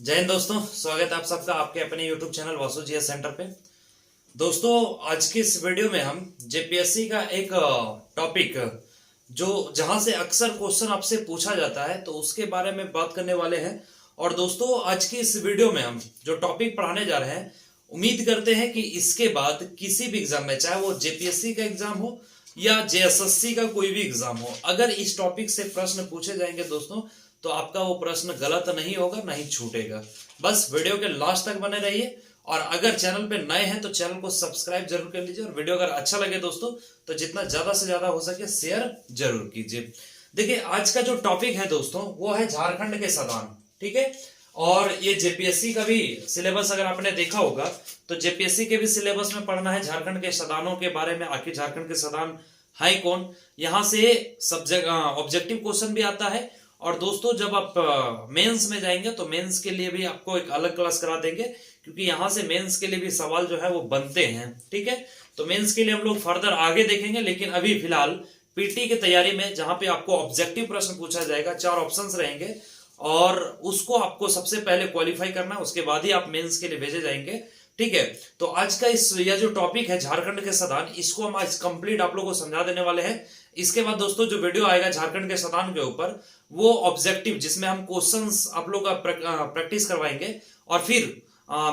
जय हिंद दोस्तों, स्वागत है आप सबका आपके अपने YouTube channel Vasu GS centre पे। दोस्तों, आज की इस वीडियो में हम जेपीएससी का एक टॉपिक जो जहां से अक्सर क्वेश्चन आपसे पूछा जाता है तो उसके बारे में बात करने वाले हैं। और दोस्तों, आज की इस वीडियो में हम जो टॉपिक पढ़ाने जा रहे हैं, उम्मीद करते हैं कि इसके बाद किसी भी एग्जाम में, चाहे वो जेपीएससी का एग्जाम हो या जेएसएससी का कोई भी एग्जाम हो, अगर इस टॉपिक से प्रश्न पूछे जाएंगे दोस्तों, तो आपका वो प्रश्न गलत नहीं होगा, नहीं छूटेगा। बस वीडियो के लास्ट तक बने रहिए। और अगर चैनल पे नए हैं तो चैनल को सब्सक्राइब जरूर कर लीजिए। और वीडियो अगर अच्छा लगे दोस्तों तो जितना ज्यादा से ज्यादा हो सके शेयर जरूर कीजिए। देखिए, आज का जो टॉपिक है दोस्तों वो है झारखंड के सदान। ठीक है, और ये जेपीएससी का भी सिलेबस अगर आपने देखा होगा तो जेपीएससी के भी सिलेबस में पढ़ना है झारखंड के सदानों के बारे में। आखिर झारखंड के सदान है कौन, यहां से सब्जेक्ट ऑब्जेक्टिव क्वेश्चन भी आता है। और दोस्तों, जब आप मेंस में जाएंगे तो मेंस के लिए भी आपको एक अलग क्लास करा देंगे, क्योंकि यहां से मेंस के लिए भी सवाल जो है वो बनते हैं। ठीक है, तो मेंस के लिए हम लोग फर्दर आगे देखेंगे, लेकिन अभी फिलहाल पीटी की तैयारी में जहां पे आपको ऑब्जेक्टिव प्रश्न पूछा जाएगा, 4 ऑप्शंस रहेंगे और उसको आपको सबसे पहले क्वालिफाई करना है, उसके बाद ही आप मेंस के लिए भेजे जाएंगे। ठीक है, तो आज का यह जो टॉपिक है झारखंड के सदान, इसको हम आज कंप्लीट आप लोगों को समझा देने वाले हैं। इसके बाद दोस्तों जो वीडियो आएगा झारखंड के सदान के ऊपर, वो ऑब्जेक्टिव, जिसमें हम क्वेश्चंस आप लोग का प्रैक्टिस करवाएंगे। और फिर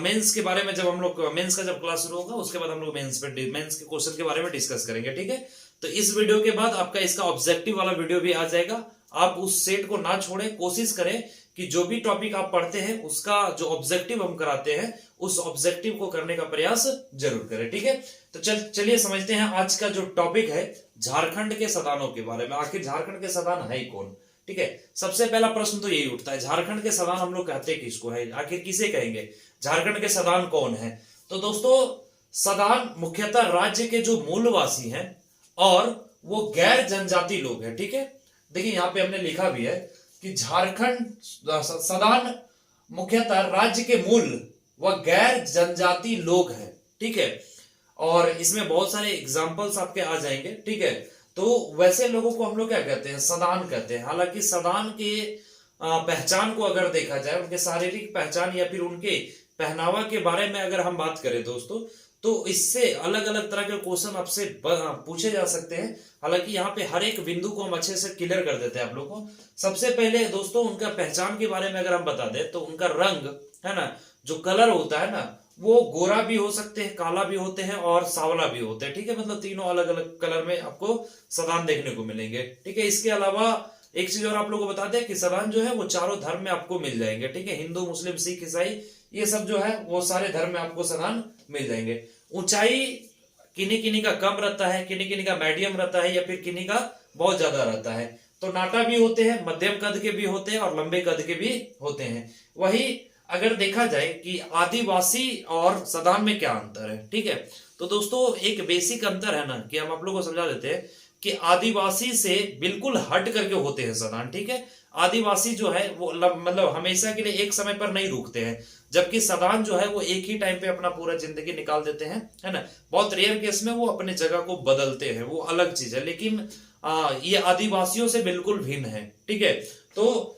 मेंस के बारे में, जब हम लोग मेंस का जब क्लास शुरू होगा उसके बाद हम लोग मेंस के क्वेश्चन के बारे में डिस्कस करेंगे। ठीक है, तो इस वीडियो के बाद आपका इसका ऑब्जेक्टिव वाला वीडियो भी आ जाएगा। आप उस सेट को ना छोड़ें, कोशिश करें कि जो भी टॉपिक आप पढ़ते हैं उसका जो ऑब्जेक्टिव हम कराते हैं उस ऑब्जेक्टिव को करने का प्रयास जरूर करें। ठीक है, तो चलिए समझते हैं आज का जो टॉपिक है झारखंड के सदानों के बारे में। आखिर झारखंड के सदान है कौन। ठीक है, सबसे पहला प्रश्न तो यही उठता है, झारखंड के सदान हम लोग कहते किसको है, आखिर किसे कहेंगे, झारखंड के सदान कौन है। तो दोस्तों, सदान मुख्यतः राज्य के जो मूलवासी हैं और वो गैर जनजाति लोग हैं। ठीक है, देखिए यहां पे हमने लिखा भी है कि झारखंड सदान मुख्यतः राज्य के मूल व गैर जनजाति लोग हैं। ठीक है, और इसमें बहुत सारे एग्जाम्पल्स आपके आ जाएंगे। ठीक है, तो वैसे लोगों को हम लोग क्या कहते हैं, सदान कहते हैं। हालांकि सदान के पहचान को अगर देखा जाए, उनके शारीरिक पहचान या फिर उनके पहनावा के बारे में अगर हम बात करें दोस्तों, तो इससे अलग अलग तरह के क्वेश्चन आपसे पूछे जा सकते हैं। हालांकि यहाँ पे हर एक बिंदु को हम अच्छे से क्लियर कर देते हैं आप लोगों को। सबसे पहले दोस्तों, उनका पहचान के बारे में अगर हम बता दें तो उनका रंग है ना, जो कलर होता है ना, वो गोरा भी हो सकते हैं, काला भी होते हैं और सांवला भी होते हैं। ठीक है, मतलब तीनों अलग अलग कलर में आपको सदान देखने को मिलेंगे। ठीक है, इसके अलावा एक चीज और आप लोगों को बता दें कि सदान जो है वो चारों धर्म में आपको मिल जाएंगे। ठीक है, हिंदू, मुस्लिम, सिख, ईसाई, ये सब जो है वो सारे धर्म में आपको सदान मिल जाएंगे। ऊंचाई किन्हीं किन्हीं का कम रहता है, किन्हीं किन्हीं का मीडियम रहता है, या फिर किन्हीं का बहुत ज्यादा रहता है। तो नाटा भी होते हैं, मध्यम कद के भी होते हैं और लंबे कद के भी होते हैं। वही अगर देखा जाए कि आदिवासी और सदान में क्या अंतर है। ठीक है, तो दोस्तों एक बेसिक अंतर है ना, कि हम आप लोगों को समझा देते हैं कि आदिवासी से बिल्कुल हट करके होते हैं सदान। ठीक है, आदिवासी जो है वो मतलब हमेशा के लिए एक समय पर नहीं रुकते हैं, जबकि सदान जो है वो एक ही टाइम पे अपना पूरा जिंदगी निकाल देते हैं, है ना। बहुत रेयर केस में वो अपने जगह को बदलते हैं, वो अलग चीज है, लेकिन ये आदिवासियों से बिल्कुल भिन्न है। ठीक है, तो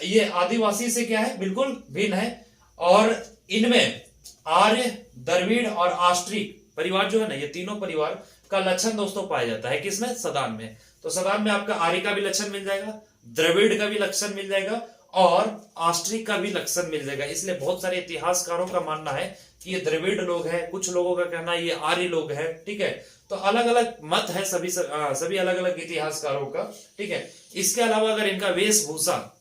ये आदिवासी से क्या है, बिल्कुल भिन्न है। और इनमें आर्य, द्रविड़ और आष्ट्रिक परिवार जो है ना, ये तीनों परिवार का लक्षण दोस्तों पाया जाता है किसमें, सदान में। तो सदान में आपका आर्य का भी लक्षण मिल जाएगा, द्रविड़ का भी लक्षण मिल जाएगा और आष्ट्रिक का भी लक्षण मिल जाएगा। इसलिए बहुत सारे इतिहासकारों का मानना है कि ये द्रविड़ लोग हैं, कुछ लोगों का कहना है ये आर्य लोग हैं। ठीक है, तो अलग अलग मत है सभी अलग अलग इतिहासकारों का। ठीक है, इसके अलावा अगर इनका वेशभूषा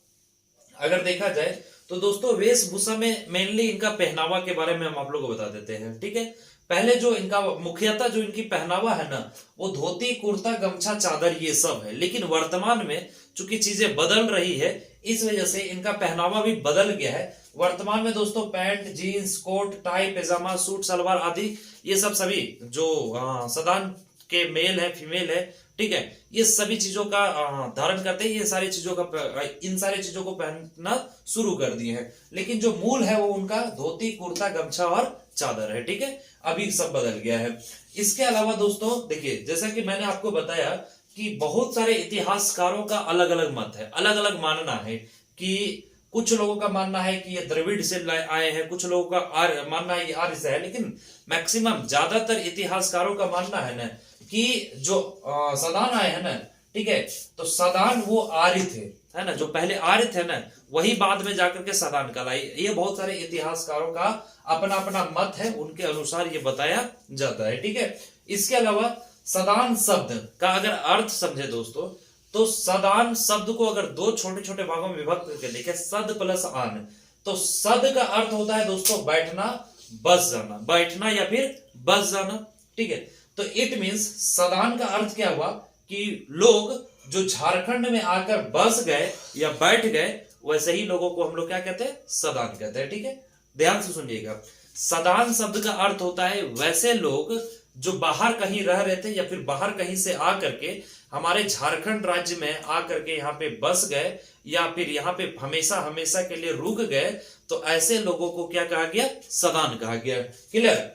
अगर देखा जाए तो दोस्तों, वेशभूषा में मेनली इनका पहनावा के बारे में हम आप लोगों को बता देते हैं। ठीक है, पहले जो इनका मुख्यतः जो इनकी पहनावा है ना, वो धोती, कुर्ता, गमछा, चादर, ये सब है। लेकिन वर्तमान में चूंकि चीजें बदल रही है, इस वजह से इनका पहनावा भी बदल गया है। वर्तमान में दोस्तों पैंट, जीन्स, कोट, टाई, पैजामा, सूट, सलवार आदि ये सब सभी जो सदान के मेल है, फीमेल है, ठीक है, ये सभी चीजों का धारण करते हैं। ये सारी चीजों का इन सारी चीजों को पहनना शुरू कर दिए हैं। लेकिन जो मूल है वो उनका धोती, कुर्ता, गमछा और चादर है। ठीक है, अभी सब बदल गया है। इसके अलावा दोस्तों देखिए, जैसा कि मैंने आपको बताया कि बहुत सारे इतिहासकारों का अलग अलग मत है, अलग अलग मानना है कि कुछ लोगों का मानना है कि ये द्रविड़ से आए हैं, कुछ लोगों का मानना है ये आर्य से है, लेकिन मैक्सिमम ज्यादातर इतिहासकारों का मानना है ना कि जो सदान आए हैं ना, ठीक है, तो सदान वो आर्य थे, है ना, जो पहले आर्य थे ना वही बाद में जाकर के सदान कहलाई। ये बहुत सारे इतिहासकारों का अपना अपना मत है, उनके अनुसार ये बताया जाता है, ठीक है। इसके अलावा सदान शब्द का अगर अर्थ समझे दोस्तों, तो सदान शब्द को अगर दो छोटे छोटे भागों में विभक्त करके देखें, सद प्लस आन, तो सद का अर्थ होता है दोस्तों बैठना, बस जाना, बैठना या फिर बस जाना, ठीक है। तो इट मींस सदान का अर्थ क्या हुआ कि लोग जो झारखंड में आकर बस गए या बैठ गए, वैसे ही लोगों को हम लोग क्या कहते हैं, सदान कहते हैं, ठीक है। ध्यान से सुनिएगा, सदान शब्द का अर्थ होता है वैसे लोग जो बाहर कहीं रह रहे थे या फिर बाहर कहीं से आकर के हमारे झारखंड राज्य में आकर के यहाँ पे बस गए या फिर यहाँ पे हमेशा हमेशा के लिए रुक गए, तो ऐसे लोगों को क्या कहा गया, सदान कहा गया। क्लियर।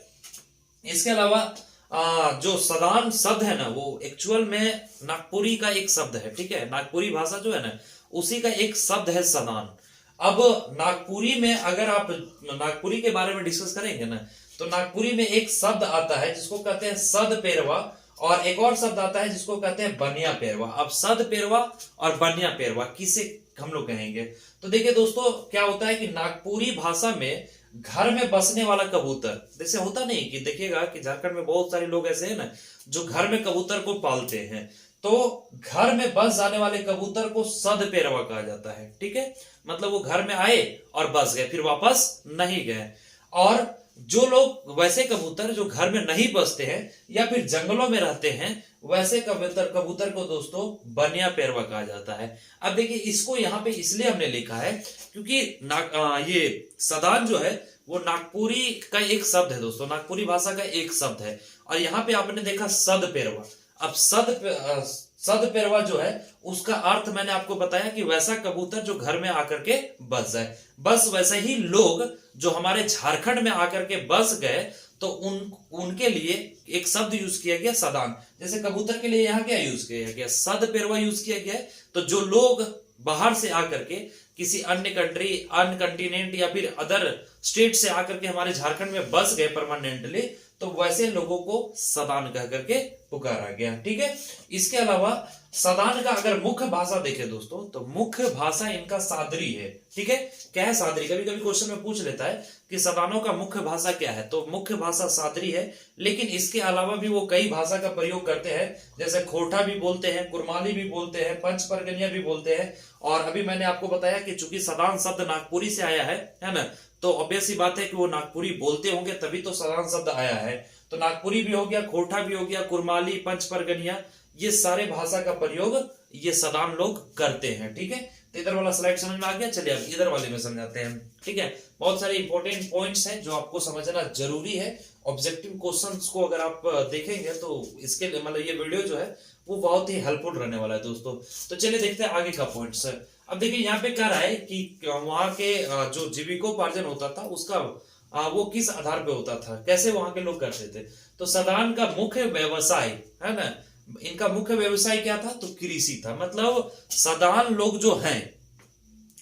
इसके अलावा जो सदान शब्द है ना वो एक्चुअल में नागपुरी का एक शब्द है, ठीक है, नागपुरी भाषा जो है ना उसी का एक शब्द है सदान। अब नागपुरी में अगर आप नागपुरी के बारे में डिस्कस करेंगे ना, तो नागपुरी में एक शब्द आता है जिसको कहते हैं सद पेरवा, और एक और शब्द आता है जिसको कहते हैं बनिया पेरवा। अब सद पेरवा और बनिया पेरवा किसे हम लोग कहेंगे, तो देखिए दोस्तों क्या होता है कि नागपुरी भाषा में घर में बसने वाला कबूतर, जैसे होता नहीं कि देखिएगा कि झारखंड में बहुत सारे लोग ऐसे हैं ना जो घर में कबूतर को पालते हैं, तो घर में बस जाने वाले कबूतर को सद पेरवा कहा जाता है, ठीक है। मतलब वो घर में आए और बस गए, फिर वापस नहीं गए। और जो लोग वैसे कबूतर जो घर में नहीं बसते हैं या फिर जंगलों में रहते हैं, वैसे कबूतर को दोस्तों बनिया पेरवा कहा जाता है। अब देखिए इसको यहाँ पे इसलिए हमने लिखा है क्योंकि ये सदान जो है वो नागपुरी का एक शब्द है दोस्तों, नागपुरी भाषा का एक शब्द है, और यहाँ पे आपने देखा सद पेरवा। अब सद पेरवा जो है उसका अर्थ मैंने आपको बताया कि वैसा कबूतर जो घर में आकर के बस जाए। बस वैसे ही लोग जो हमारे झारखंड में आकर के बस गए, तो उनके लिए एक शब्द यूज किया गया सदान। जैसे कबूतर के लिए यहाँ क्या यूज किया गया, सद पेरवा यूज किया गया है। तो जो लोग बाहर से आकर के किसी अन्य कंट्री, अन्य कंटिनेंट या फिर अदर स्टेट से आकर के हमारे झारखंड में बस गए परमानेंटली, तो वैसे लोगों को सदान कह करके पुकारा गया, ठीक है। इसके अलावा सदान का अगर मुख्य भाषा देखें दोस्तों, तो मुख्य भाषा इनका सादरी है, ठीक है। क्या है सादरी, कभी कभी क्वेश्चन में पूछ लेता है कि सदानों का मुख्य भाषा क्या है, तो मुख्य भाषा सादरी है, लेकिन इसके अलावा भी वो कई भाषा का प्रयोग करते हैं, जैसे खोटा भी बोलते हैं, कुरमाली भी बोलते हैं, पंच परगनिया भी बोलते हैं। और अभी मैंने आपको बताया कि चूंकि सदान शब्द नागपुरी से आया है ना, तो ऑब्वियस सी बात है कि वो नागपुरी बोलते होंगे तभी तो सदान शब्द आया है। तो नागपुरी भी हो गया, खोटा भी हो गया, कुरमाली, पंच परगनिया, ये सारे भाषा का प्रयोग ये सदान लोग करते हैं, ठीक है। तो इधर वाला स्लाइड समझ में आ गया, चलिए अब इधर वाले में समझाते हैं, ठीक है। बहुत सारे इंपॉर्टेंट पॉइंट्स हैं जो आपको समझना जरूरी है। ऑब्जेक्टिव क्वेश्चंस को अगर आप देखेंगे तो इसके लिए मतलब ये वीडियो जो है वो बहुत ही हेल्पफुल रहने वाला है दोस्तों। तो चलिए देखते हैं आगे का पॉइंट्स। अब देखिए यहाँ पे कह रहा है कि वहां के जो जीविकोपार्जन होता था उसका वो किस आधार पे होता था, कैसे वहां के लोग करते थे। तो सदान का मुख्य व्यवसाय है ना, इनका मुख्य व्यवसाय क्या था, तो कृषि था। मतलब सदान लोग जो हैं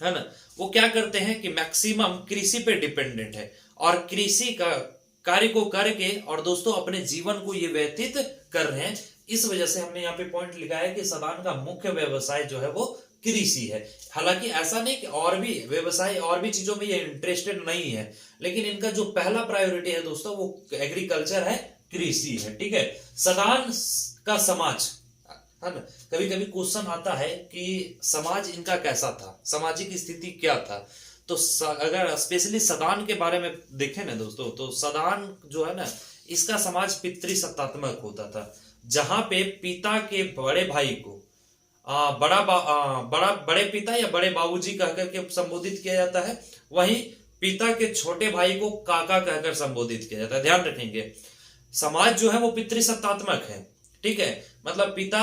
है ना, वो क्या करते हैं कि मैक्सिमम कृषि पे डिपेंडेंट है, और कृषि का कार्य को करके और दोस्तों अपने जीवन को ये व्यतीत कर रहे हैं। इस वजह से हमने यहाँ पे पॉइंट लिखा है कि सदान का मुख्य व्यवसाय जो है वो कृषि है। हालांकि ऐसा नहीं कि और भी व्यवसाय और भी चीजों में ये इंटरेस्टेड नहीं है, लेकिन इनका जो पहला प्रायोरिटी है दोस्तों वो एग्रीकल्चर है, कृषि है, ठीक है। सदान का समाज है ना, कभी कभी क्वेश्चन आता है कि समाज इनका कैसा था, सामाजिक स्थिति क्या था। तो अगर स्पेशली सदान के बारे में देखें ना दोस्तों, तो सदान जो है ना इसका समाज पितृसत्तात्मक होता था, जहां पे पिता के बड़े भाई को बड़े पिता या बड़े बाबूजी कहकर के संबोधित किया जाता है, वहीं पिता के छोटे भाई को काका कहकर संबोधित किया जाता है। ध्यान रखेंगे समाज जो है वो पितृसत्तात्मक है, ठीक है। मतलब पिता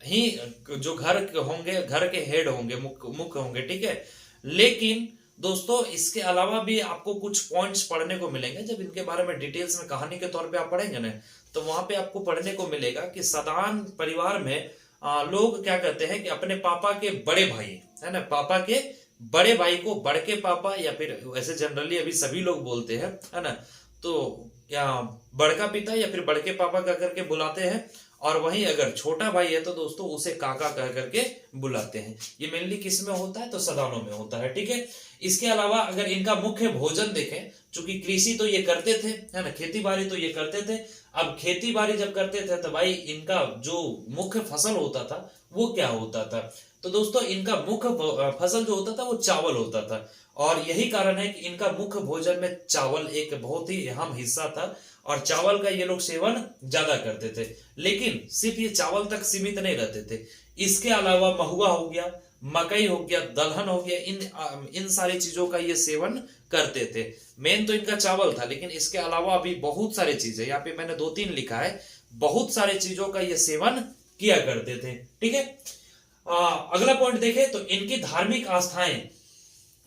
ही जो घर होंगे, घर के हेड होंगे, मुख्य होंगे, ठीक है। लेकिन दोस्तों इसके अलावा भी आपको कुछ पॉइंट्स पढ़ने को मिलेंगे, जब इनके बारे में डिटेल्स में कहानी के तौर पे आप पढ़ेंगे ना, तो वहां पे आपको पढ़ने को मिलेगा कि सदान परिवार में लोग क्या कहते हैं कि अपने पापा के बड़े भाई है ना, पापा के बड़े भाई को बड़के पापा, या फिर वैसे जनरली अभी सभी लोग बोलते हैं, है ना, तो या बड़का पिता या फिर बड़के पापा कह करके बुलाते हैं। और वहीं अगर छोटा भाई है तो दोस्तों उसे काका कह करके बुलाते हैं। ये मेनली किस में होता है, तो सदानों में होता है, ठीक है। इसके अलावा अगर इनका मुख्य भोजन देखें, चूंकि कृषि तो ये करते थे, है ना, खेती बाड़ी तो ये करते थे। अब खेती बाड़ी जब करते थे तो भाई इनका जो मुख्य फसल होता था वो क्या होता था, तो दोस्तों इनका मुख्य फसल जो होता था वो चावल होता था। और यही कारण है कि इनका मुख्य भोजन में चावल एक बहुत ही अहम हिस्सा था, और चावल का ये लोग सेवन ज्यादा करते थे। लेकिन सिर्फ ये चावल तक सीमित नहीं रहते थे, इसके अलावा महुआ हो गया, मकई हो गया, दलहन हो गया, इन सारी चीजों का ये सेवन करते थे। मेन तो इनका चावल था, लेकिन इसके अलावा भी बहुत सारी चीजें, यहाँ पे मैंने 2-3 लिखा है, बहुत सारे चीजों का ये सेवन किया करते थे, ठीक है। अगला पॉइंट देखें तो इनकी धार्मिक आस्थाएं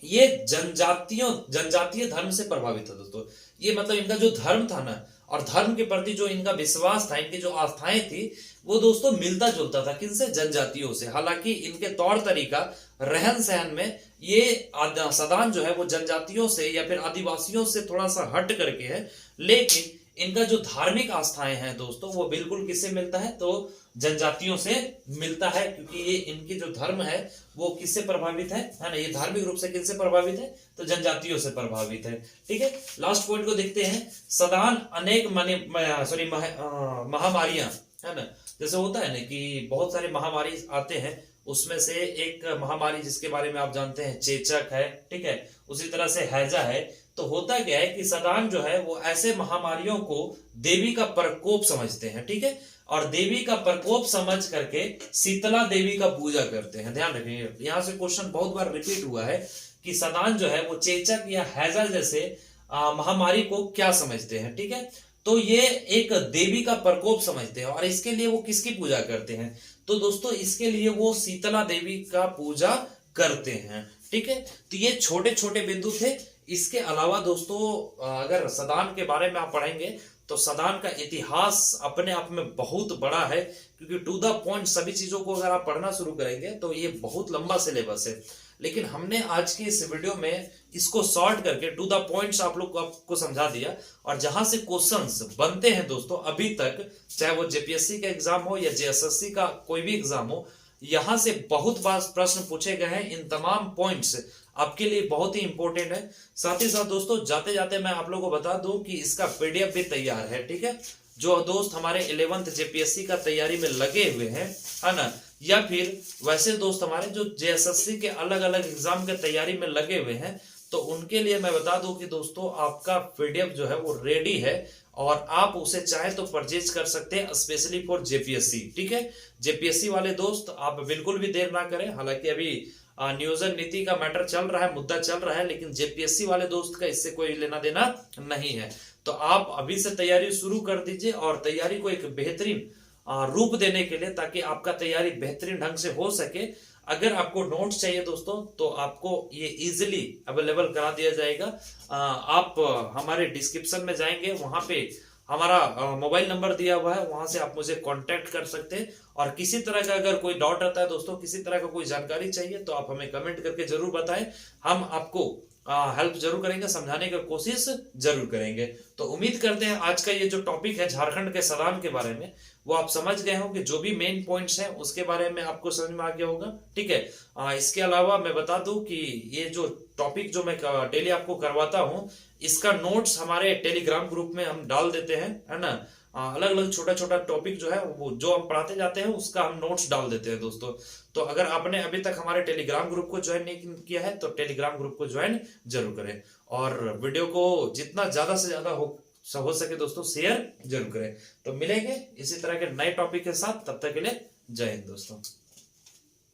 ये जनजातीय धर्म से प्रभावित है दोस्तों। ये मतलब इनका जो धर्म था ना, और धर्म के प्रति जो इनका विश्वास था, इनकी जो आस्थाएं थी, वो दोस्तों मिलता जुलता था किनसे, जनजातियों से। हालांकि इनके तौर तरीका, रहन सहन में ये सदान जो है वो जनजातियों से या फिर आदिवासियों से थोड़ा सा हट करके है, लेकिन इनका जो धार्मिक आस्थाएं हैं दोस्तों वो बिल्कुल किससे मिलता है, तो जनजातियों से मिलता है। क्योंकि ये इनकी जो धर्म है वो किससे प्रभावित है ना, ये धार्मिक रूप से किससे प्रभावित है, तो जनजातियों से प्रभावित है, ठीक है। लास्ट पॉइंट को देखते हैं। सदान अनेक महामारियां, है ना, जैसे होता है ना कि बहुत सारे महामारी आते हैं, उसमें से एक महामारी जिसके बारे में आप जानते हैं चेचक है, ठीक है, उसी तरह से हैजा है। तो होता क्या है कि सदान जो है वो ऐसे महामारियों को देवी का प्रकोप समझते हैं, ठीक है, और देवी का प्रकोप समझ करके शीतला देवी का पूजा करते हैं। ध्यान रखिए, यहां से क्वेश्चन बहुत बार रिपीट हुआ है कि सदान जो है वो चेचक या हैजा जैसे महामारी को क्या समझते हैं, ठीक है, तो ये एक देवी का प्रकोप समझते हैं। और इसके लिए वो किसकी पूजा करते हैं, तो दोस्तों इसके लिए वो शीतला देवी का पूजा करते हैं, ठीक है। तो ये छोटे छोटे बिंदु थे। इसके अलावा दोस्तों अगर सदान के बारे में आप पढ़ेंगे तो सदान का इतिहास अपने आप में बहुत बड़ा है, क्योंकि टू द पॉइंट सभी चीजों को अगर आप पढ़ना शुरू करेंगे तो ये बहुत लंबा सिलेबस है। लेकिन हमने आज की इस वीडियो में इसको शॉर्ट करके टू द पॉइंट्स आप लोग को आपको समझा दिया। और जहां से क्वेश्चंस बनते हैं दोस्तों अभी तक, चाहे वो जेपीएससी का एग्जाम हो या जेएसएससी का कोई भी एग्जाम हो, यहां से बहुत बार प्रश्न पूछे गए हैं। इन तमाम पॉइंट्स आपके लिए बहुत ही इंपॉर्टेंट है। साथ ही साथ दोस्तों जाते जाते मैं आप लोगों को बता दूं कि इसका पीडीएफ भी तैयार है, ठीक है। जो दोस्त हमारे 11th जेपीएससी का तैयारी में लगे हुए हैं, है ना, या फिर वैसे दोस्त हमारे जो जेएसएससी के अलग अलग एग्जाम के तैयारी में लगे हुए हैं, तो उनके लिए मैं बता दूं कि दोस्तों आपका पीडीएफ जो है वो रेडी है, और आप उसे चाहे तो परचेज कर सकते हैं स्पेशली फॉर जेपीएससी, ठीक है। जेपीएससी वाले दोस्त आप बिल्कुल भी देर ना करें। हालांकि अभी नियोजन नीति का मैटर चल रहा है, मुद्दा चल रहा है, लेकिन जेपीएससी वाले दोस्त का इससे कोई लेना देना नहीं है। तो आप अभी से तैयारी शुरू कर दीजिए, और तैयारी को एक बेहतरीन रूप देने के लिए, ताकि आपका तैयारी बेहतरीन ढंग से हो सके। अगर आपको नोट्स चाहिए दोस्तों तो आपको ये इजीली अवेलेबल करा दिया जाएगा। आप हमारे डिस्क्रिप्शन में जाएंगे, वहां पे हमारा मोबाइल नंबर दिया हुआ है, वहां से आप मुझे कांटेक्ट कर सकते हैं। और किसी तरह का अगर कोई डाउट आता है दोस्तों, किसी तरह का कोई जानकारी चाहिए, तो आप हमें कमेंट करके जरूर बताएं। हम आपको हेल्प जरूर करेंगे, समझाने की कोशिश जरूर करेंगे। तो उम्मीद करते हैं आज का ये जो टॉपिक है झारखंड के सदान के बारे में, वो आप समझ गए हो कि जो भी मेन पॉइंट्स हैं उसके बारे में आपको समझ में आ गया होगा, ठीक है। इसके अलावा मैं बता दूं कि ये जो टॉपिक जो मैं डेली आपको करवाता हूं, इसका नोट्स हमारे टेलीग्राम ग्रुप में हम डाल देते हैं, है ना। अलग अलग छोटा छोटा टॉपिक जो है वो जो हम पढ़ाते जाते हैं उसका हम नोट्स डाल देते हैं दोस्तों। तो अगर आपने अभी तक हमारे टेलीग्राम ग्रुप को ज्वाइन नहीं किया है तो टेलीग्राम ग्रुप को ज्वाइन जरूर करें, और वीडियो को जितना ज्यादा से ज्यादा हो सके दोस्तों शेयर जरूर करें। तो मिलेंगे इसी तरह के नए टॉपिक के साथ, तब तक के लिए जय हिंद दोस्तों।